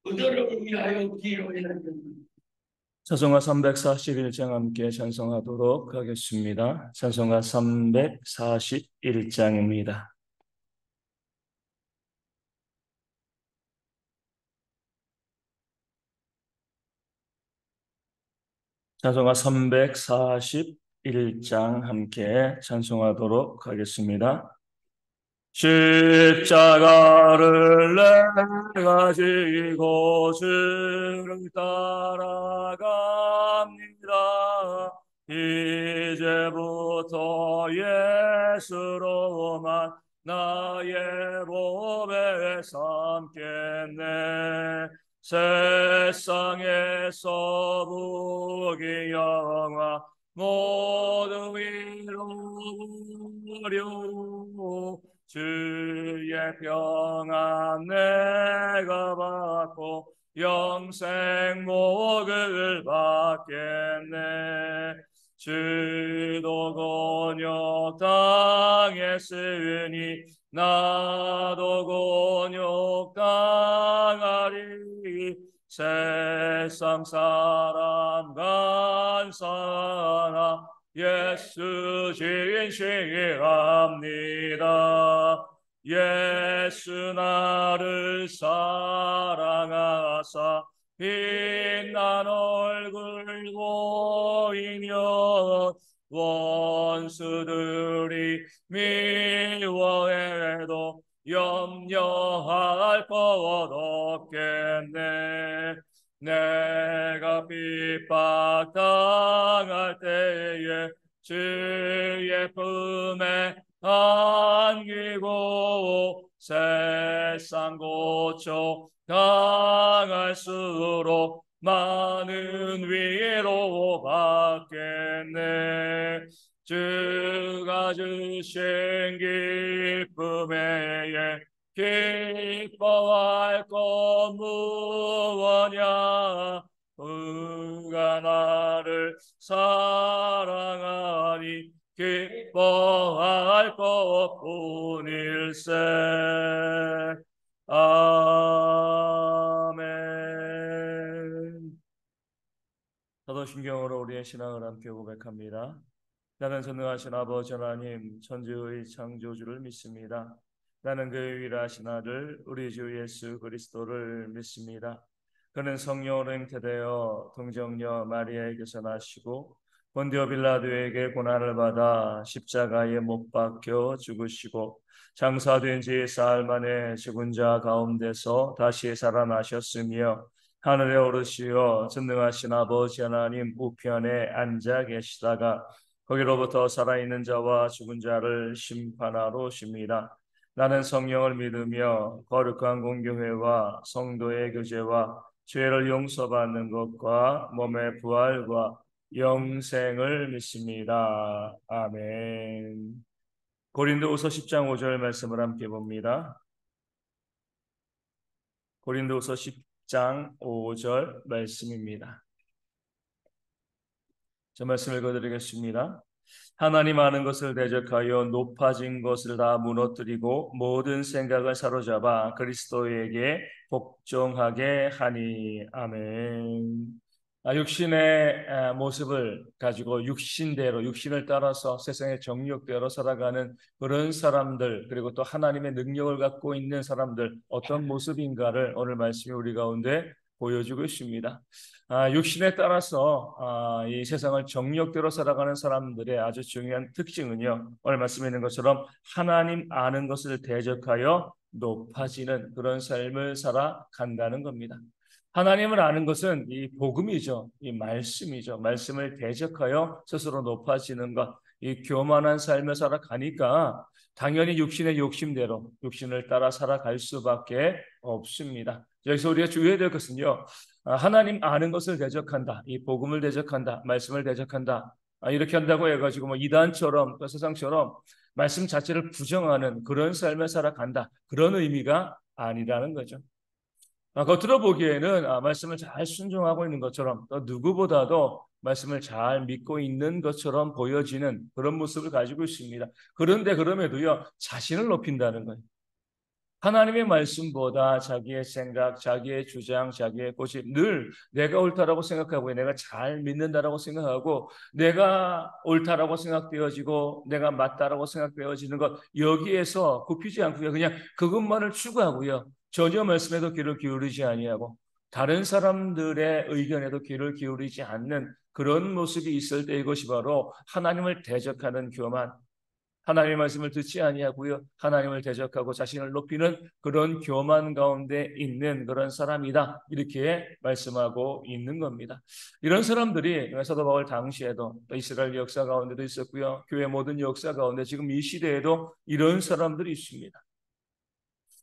그들을 위하여 기도해야 됩니다. 찬송가 341장 함께 찬송하도록 하겠습니다. 찬송가 341장입니다. 찬송가 341장 함께 찬송하도록 하겠습니다. 십자가를 내가 지고 주를 따라갑니다. 이제부터 예수로만 나의 몸에 삼겠네. 세상에서 부귀 영화 모두 잃어버려 주의 평안 내가 받고 영생 복을 받겠네. 주도 곤욕 당했으니 나도 곤욕 당하리. 세상 사람 간사나 예수 진실합니다. 예수 나를 사랑하사 빛난 얼굴 보이면 원수들이 미워해도 염려할 것 없겠네. 내가 핍박당할 때에 주의 품에 안기고 세상 고초 당할수록 많은 위로 받겠네. 주가 주신 기쁨 외에 기뻐할 것 무엇냐. 그가 나를 사랑하니 기뻐할 것뿐일세. 아멘. 사도신경으로 우리의 신앙을 함께 고백합니다. 나는 전능하신 아버지 하나님 천지의 창조주를 믿습니다. 나는 그의 유일하신 아들 우리 주 예수 그리스도를 믿습니다. 그는 성령으로 잉태되어 동정녀 마리아에게서 나시고 본디오 빌라도에게 고난을 받아 십자가에 못 박혀 죽으시고 장사된 지 사흘 만에 죽은 자 가운데서 다시 살아나셨으며 하늘에 오르시어 전능하신 아버지 하나님 우편에 앉아 계시다가 거기로부터 살아있는 자와 죽은 자를 심판하러 오십니다. 나는 성령을 믿으며 거룩한 공교회와 성도의 교제와 죄를 용서받는 것과 몸의 부활과 영생을 믿습니다. 아멘. 고린도후서 10장 5절 말씀을 함께 봅니다. 고린도후서 10장 5절 말씀입니다. 저 말씀 읽어드리겠습니다. 하나님 아는 것을 대적하여 높아진 것을 다 무너뜨리고 모든 생각을 사로잡아 그리스도에게 복종하게 하니. 아멘. 육신의 모습을 가지고 육신대로 육신을 따라서 세상의 정욕대로 살아가는 그런 사람들, 그리고 또 하나님의 능력을 갖고 있는 사람들 어떤 모습인가를 오늘 말씀이 우리 가운데 보여주고 있습니다. 육신에 따라서 이 세상을 정욕대로 살아가는 사람들의 아주 중요한 특징은요, 오늘 말씀에 있는 것처럼 하나님 아는 것을 대적하여 높아지는 그런 삶을 살아간다는 겁니다. 하나님을 아는 것은 이 복음이죠. 이 말씀이죠. 말씀을 대적하여 스스로 높아지는 것, 이 교만한 삶을 살아가니까 당연히 육신의 욕심대로 육신을 따라 살아갈 수밖에 없습니다. 여기서 우리가 주의해야 될 것은요, 하나님 아는 것을 대적한다, 이 복음을 대적한다, 말씀을 대적한다, 이렇게 한다고 해가지고 뭐 이단처럼 또 세상처럼 말씀 자체를 부정하는 그런 삶을 살아간다, 그런 의미가 아니라는 거죠. 겉으로 보기에는 말씀을 잘 순종하고 있는 것처럼 또 누구보다도 말씀을 잘 믿고 있는 것처럼 보여지는 그런 모습을 가지고 있습니다. 그런데 그럼에도요, 자신을 높인다는 거예요. 하나님의 말씀보다 자기의 생각, 자기의 주장, 자기의 고집, 늘 내가 옳다라고 생각하고 내가 잘 믿는다라고 생각하고 내가 옳다라고 생각되어지고 내가 맞다라고 생각되어지는 것, 여기에서 굽히지 않고요. 그냥 그것만을 추구하고요. 전혀 말씀에도 귀를 기울이지 아니하고 다른 사람들의 의견에도 귀를 기울이지 않는 그런 모습이 있을 때, 이것이 바로 하나님을 대적하는 교만, 하나님의 말씀을 듣지 아니하고요, 하나님을 대적하고 자신을 높이는 그런 교만 가운데 있는 그런 사람이다, 이렇게 말씀하고 있는 겁니다. 이런 사람들이 사도 바울 당시에도 또 이스라엘 역사 가운데도 있었고요, 교회 모든 역사 가운데 지금 이 시대에도 이런 사람들이 있습니다.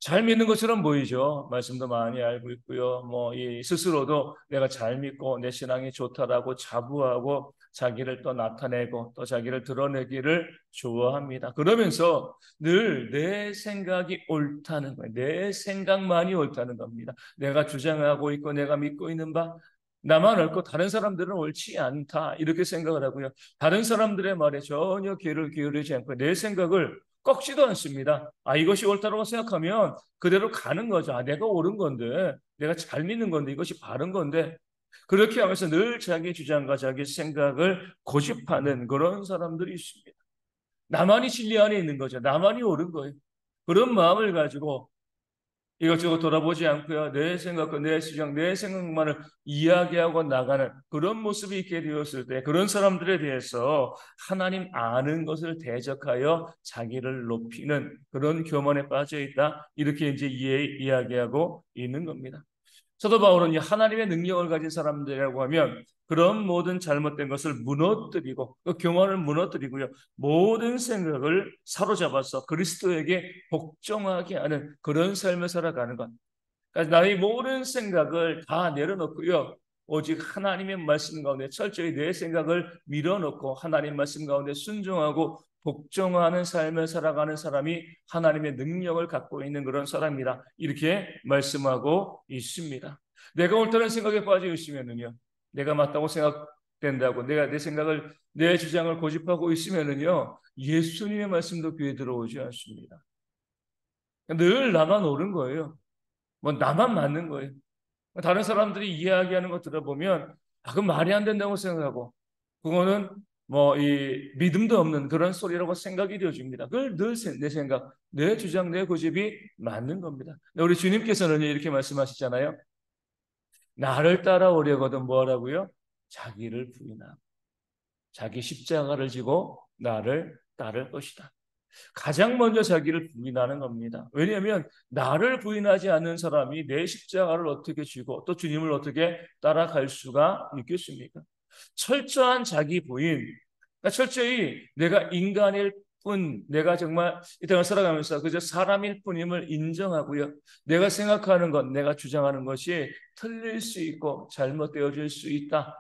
잘 믿는 것처럼 보이죠. 말씀도 많이 알고 있고요. 이 스스로도 내가 잘 믿고 내 신앙이 좋다라고 자부하고 자기를 또 나타내고 또 자기를 드러내기를 좋아합니다. 그러면서 늘 내 생각이 옳다는 거예요. 내 생각만이 옳다는 겁니다. 내가 주장하고 있고 내가 믿고 있는 바 나만 옳고 다른 사람들은 옳지 않다, 이렇게 생각을 하고요. 다른 사람들의 말에 전혀 귀를 기울이지 않고 내 생각을 꺾지도 않습니다. 이것이 옳다고 생각하면 그대로 가는 거죠. 내가 옳은 건데, 내가 잘 믿는 건데, 이것이 바른 건데, 그렇게 하면서 늘 자기 주장과 자기 생각을 고집하는 그런 사람들이 있습니다. 나만이 진리 안에 있는 거죠. 나만이 옳은 거예요. 그런 마음을 가지고 이것저것 돌아보지 않고요, 내 생각과 내 주장, 내 생각만을 이야기하고 나가는 그런 모습이 있게 되었을 때, 그런 사람들에 대해서 하나님 아는 것을 대적하여 자기를 높이는 그런 교만에 빠져 있다, 이렇게 이제 이야기하고 있는 겁니다. 사도 바울은 하나님의 능력을 가진 사람들이라고 하면 그런 모든 잘못된 것을 무너뜨리고 그 교만을 무너뜨리고요, 모든 생각을 사로잡아서 그리스도에게 복종하게 하는 그런 삶을 살아가는 것. 그러니까 나의 모든 생각을 다 내려놓고요, 오직 하나님의 말씀 가운데 철저히 내 생각을 밀어넣고 하나님 말씀 가운데 순종하고 복종하는 삶을 살아가는 사람이 하나님의 능력을 갖고 있는 그런 사람이다, 이렇게 말씀하고 있습니다. 내가 옳다는 생각에 빠져 있으면은요, 내가 맞다고 생각된다고 내가 내 생각을, 내 주장을 고집하고 있으면은요, 예수님의 말씀도 귀에 들어오지 않습니다. 늘 나만 옳은 거예요. 나만 맞는 거예요. 다른 사람들이 이야기하는 거 들어보면 그건 말이 안 된다고 생각하고 그거는 이 믿음도 없는 그런 소리라고 생각이 되어집니다. 그걸 늘 내 생각, 내 주장, 내 고집이 맞는 겁니다. 우리 주님께서는 이렇게 말씀하시잖아요. 나를 따라오려거든 뭐라고요? 자기를 부인하고 자기 십자가를 지고 나를 따를 것이다. 가장 먼저 자기를 부인하는 겁니다. 왜냐하면 나를 부인하지 않는 사람이 내 십자가를 어떻게 지고 또 주님을 어떻게 따라갈 수가 있겠습니까? 철저한 자기 부인, 그러니까 철저히 내가 인간일 뿐, 내가 정말 이 땅을 살아가면서 그저 사람일 뿐임을 인정하고요, 내가 생각하는 것, 내가 주장하는 것이 틀릴 수 있고 잘못되어질 수 있다,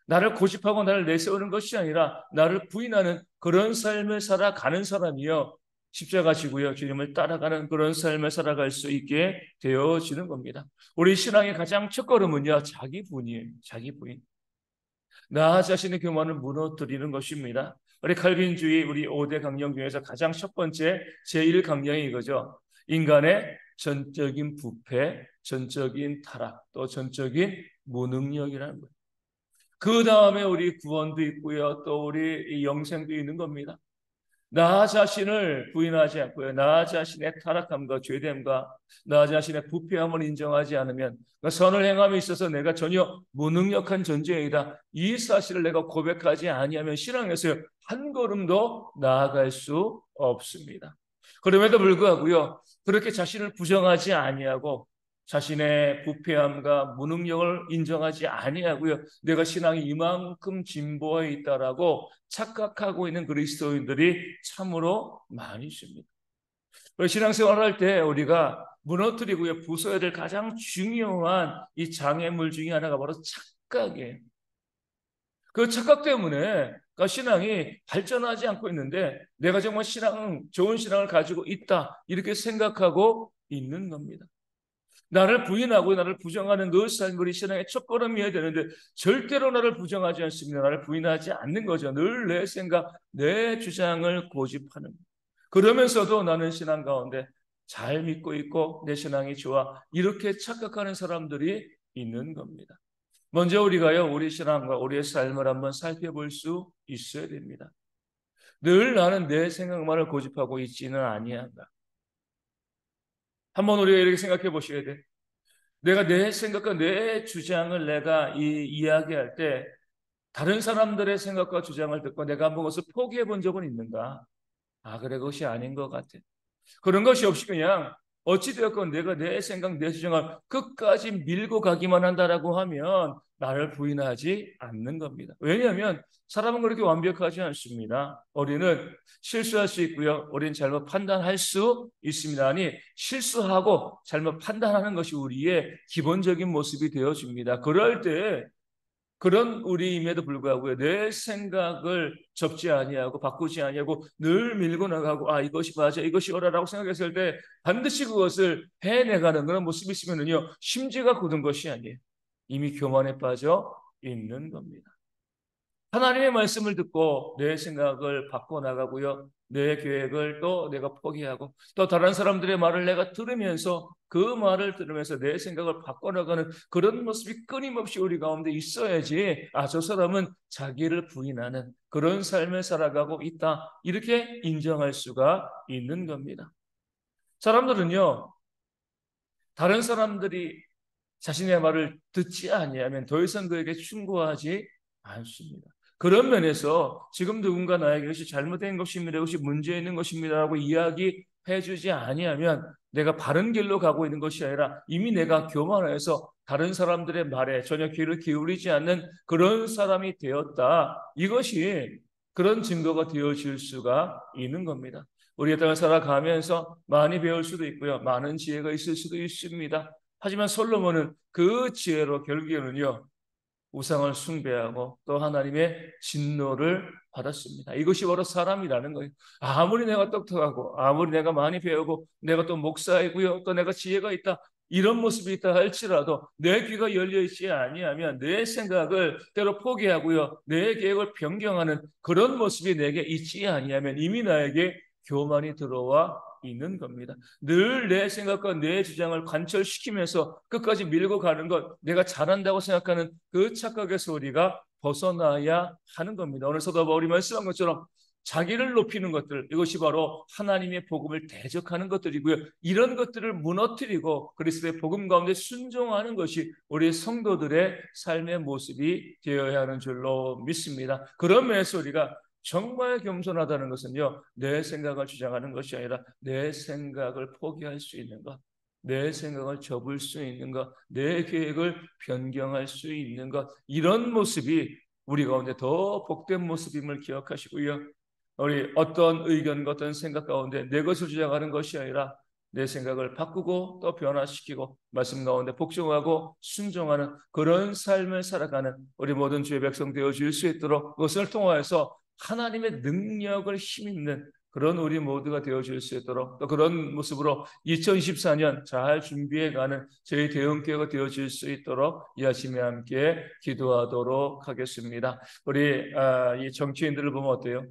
나를 고집하고 나를 내세우는 것이 아니라 나를 부인하는 그런 삶을 살아가는 사람이요, 십자가 지고요, 주님을 따라가는 그런 삶을 살아갈 수 있게 되어지는 겁니다. 우리 신앙의 가장 첫 걸음은요, 자기 부인이에요. 자기 부인. 나 자신의 교만을 무너뜨리는 것입니다. 우리 칼빈주의 우리 5대 강령 중에서 가장 첫 번째 제1강령이 이거죠. 인간의 전적인 부패, 전적인 타락, 또 전적인 무능력이라는 거예요. 그 다음에 우리 구원도 있고요, 또 우리 영생도 있는 겁니다. 나 자신을 부인하지 않고요, 나 자신의 타락함과 죄됨과 나 자신의 부패함을 인정하지 않으면 선을 행함에 있어서 내가 전혀 무능력한 존재이다, 이 사실을 내가 고백하지 아니하면 신앙에서 한 걸음도 나아갈 수 없습니다. 그럼에도 불구하고요, 그렇게 자신을 부정하지 아니하고 자신의 부패함과 무능력을 인정하지 아니하고요, 내가 신앙이 이만큼 진보해 있다라고 착각하고 있는 그리스도인들이 참으로 많이 있습니다. 신앙생활을 할 때 우리가 무너뜨리고요, 부숴야 될 가장 중요한 이 장애물 중에 하나가 바로 착각이에요. 그 착각 때문에 신앙이 발전하지 않고 있는데 내가 정말 좋은 신앙을 가지고 있다, 이렇게 생각하고 있는 겁니다. 나를 부인하고 나를 부정하는 그 삶이 우리 신앙의 첫걸음이어야 되는데 절대로 나를 부정하지 않습니다. 나를 부인하지 않는 거죠. 늘 내 생각, 내 주장을 고집하는. 그러면서도 나는 신앙 가운데 잘 믿고 있고 내 신앙이 좋아 이렇게 착각하는 사람들이 있는 겁니다. 먼저 우리가요 우리 신앙과 우리의 삶을 한번 살펴볼 수 있어야 됩니다. 늘 나는 내 생각만을 고집하고 있지는 아니한가. 한번 우리가 이렇게 생각해 보셔야 돼. 내가 내 생각과 내 주장을 내가 이야기할 때 다른 사람들의 생각과 주장을 듣고 내가 한번 그것을 포기해 본 적은 있는가? 아, 그래, 그것이 아닌 것 같아. 그런 것이 없이 그냥 어찌되었건 내가 내 생각, 내 주장을 끝까지 밀고 가기만 한다라고 하면 나를 부인하지 않는 겁니다. 왜냐하면 사람은 그렇게 완벽하지 않습니다. 우리는 실수할 수 있고요. 우리는 잘못 판단할 수 있습니다. 아니, 실수하고 잘못 판단하는 것이 우리의 기본적인 모습이 되어집니다. 그럴 때 그런 우리임에도 불구하고요. 내 생각을 접지 아니하고 바꾸지 아니하고 늘 밀고 나가고 아 이것이 맞아 이것이 옳아라고 생각했을 때 반드시 그것을 해내가는 그런 모습이 있으면은요 심지가 굳은 것이 아니에요. 이미 교만에 빠져 있는 겁니다. 하나님의 말씀을 듣고 내 생각을 바꿔나가고요. 내 계획을 또 내가 포기하고 또 다른 사람들의 말을 내가 들으면서 그 말을 들으면서 내 생각을 바꿔나가는 그런 모습이 끊임없이 우리 가운데 있어야지 아, 저 사람은 자기를 부인하는 그런 삶을 살아가고 있다. 이렇게 인정할 수가 있는 겁니다. 사람들은요. 다른 사람들이 자신의 말을 듣지 아니하면 더 이상 그에게 충고하지 않습니다. 그런 면에서 지금 누군가 나에게 이것이 잘못된 것입니다. 이것이 문제 있는 것입니다라고 이야기해 주지 아니하면 내가 바른 길로 가고 있는 것이 아니라 이미 내가 교만해서 다른 사람들의 말에 전혀 귀를 기울이지 않는 그런 사람이 되었다. 이것이 그런 증거가 되어질 수가 있는 겁니다. 우리의 땅을 살아가면서 많이 배울 수도 있고요. 많은 지혜가 있을 수도 있습니다. 하지만 솔로몬은 그 지혜로 결국에는요 우상을 숭배하고 또 하나님의 진노를 받았습니다. 이것이 바로 사람이라는 거예요. 아무리 내가 똑똑하고 아무리 내가 많이 배우고 내가 또 목사이고요 또 내가 지혜가 있다 이런 모습이 있다 할지라도 내 귀가 열려 있지 아니하면 내 생각을 때로 포기하고요 내 계획을 변경하는 그런 모습이 내게 있지 아니하면 이미 나에게 교만이 들어와 있는 겁니다. 늘 내 생각과 내 주장을 관철시키면서 끝까지 밀고 가는 것, 내가 잘한다고 생각하는 그 착각에서 우리가 벗어나야 하는 겁니다. 오늘 사도 바울이 말씀한 것처럼 자기를 높이는 것들, 이것이 바로 하나님의 복음을 대적하는 것들이고요. 이런 것들을 무너뜨리고 그리스도의 복음 가운데 순종하는 것이 우리 성도들의 삶의 모습이 되어야 하는 줄로 믿습니다. 그런 면에서 우리가 정말 겸손하다는 것은요, 내 생각을 주장하는 것이 아니라 내 생각을 포기할 수 있는 것, 내 생각을 접을 수 있는 것, 내 계획을 변경할 수 있는 것, 이런 모습이 우리 가운데 더 복된 모습임을 기억하시고요. 우리 어떤 의견과 어떤 생각 가운데 내 것을 주장하는 것이 아니라 내 생각을 바꾸고 또 변화시키고 말씀 가운데 복종하고 순종하는 그런 삶을 살아가는 우리 모든 주의 백성 되어질 수 있도록 그것을 통하여서 하나님의 능력을 힘입는 그런 우리 모두가 되어질 수 있도록 또 그런 모습으로 2024년 잘 준비해가는 저희 대형교회가 되어질 수 있도록 이 아침에 함께 기도하도록 하겠습니다. 우리 이 정치인들을 보면 어때요?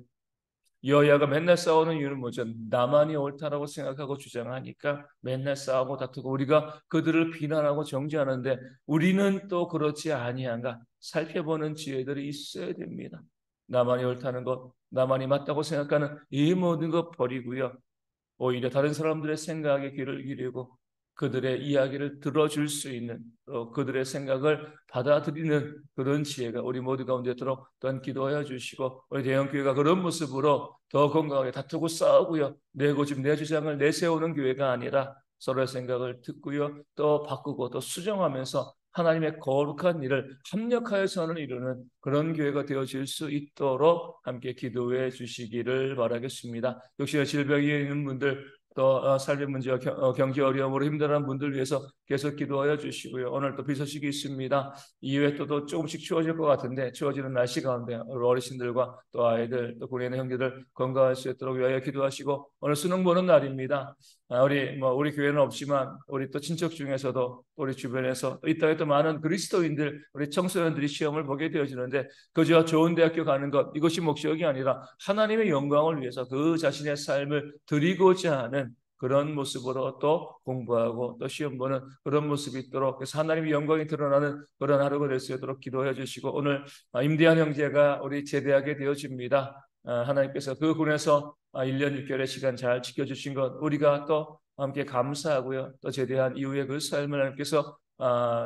여야가 맨날 싸우는 이유는 뭐죠? 나만이 옳다라고 생각하고 주장하니까 맨날 싸우고 다투고 우리가 그들을 비난하고 정죄하는데 우리는 또 그렇지 아니한가 살펴보는 지혜들이 있어야 됩니다. 나만이 옳다는 것, 나만이 맞다고 생각하는 이 모든 것 버리고요. 오히려 다른 사람들의 생각에 귀를 기울이고 그들의 이야기를 들어줄 수 있는 또 그들의 생각을 받아들이는 그런 지혜가 우리 모두 가운데 있도록 또한 기도하여 주시고 우리 대형교회가 그런 모습으로 더 건강하게 다투고 싸우고요. 내 고집 내 주장을 내세우는 교회가 아니라 서로의 생각을 듣고요. 또 바꾸고 또 수정하면서 하나님의 거룩한 일을 합력하여서는 이루는 그런 교회가 되어질 수 있도록 함께 기도해 주시기를 바라겠습니다. 역시 질병이 있는 분들 또 삶의 문제와 경제 어려움으로 힘들어하는 분들 위해서 계속 기도하여 주시고요. 오늘 또 비 소식이 있습니다. 이후에 또 조금씩 추워질 것 같은데 추워지는 날씨 가운데 어르신들과 또 아이들 또 군인의 형제들 건강할 수 있도록 위하여 기도하시고 오늘 수능 보는 날입니다. 우리 교회는 없지만 우리 또 친척 중에서도 우리 주변에서 이 땅에 또 많은 그리스도인들 우리 청소년들이 시험을 보게 되어지는데 그저 좋은 대학교 가는 것 이것이 목적이 아니라 하나님의 영광을 위해서 그 자신의 삶을 드리고자 하는 그런 모습으로 또 공부하고 또 시험 보는 그런 모습이 있도록, 그래서 하나님의 영광이 드러나는 그런 하루가 될 수 있도록 기도해 주시고, 오늘 임대한 형제가 우리 제대하게 되어집니다. 하나님께서 그 군에서 1년 6개월의 시간 잘 지켜주신 것 우리가 또 함께 감사하고요. 또 제대한 이후에 그 삶을 하나님께서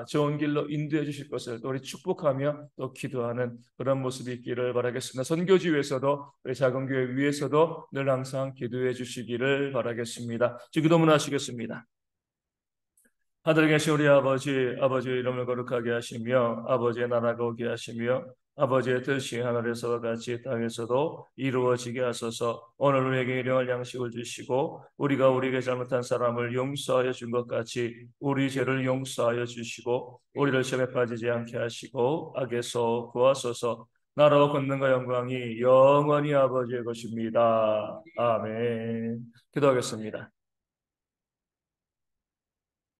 좋은 길로 인도해 주실 것을 또 우리 축복하며 또 기도하는 그런 모습이 있기를 바라겠습니다. 선교지 위에서도 우리 작은 교회 위에서도 늘 항상 기도해 주시기를 바라겠습니다. 기도문 하시겠습니다. 하늘에 계신 우리 아버지, 아버지의 이름을 거룩하게 하시며 아버지의 나라가 오게 하시며 아버지의 뜻이 하늘에서와 같이 땅에서도 이루어지게 하소서. 오늘 우리에게 일용할 양식을 주시고 우리가 우리에게 잘못한 사람을 용서하여 준 것 같이 우리 죄를 용서하여 주시고 우리를 시험에 빠지지 않게 하시고 악에서 구하소서. 나라와 권능과 영광이 영원히 아버지의 것입니다. 아멘. 기도하겠습니다.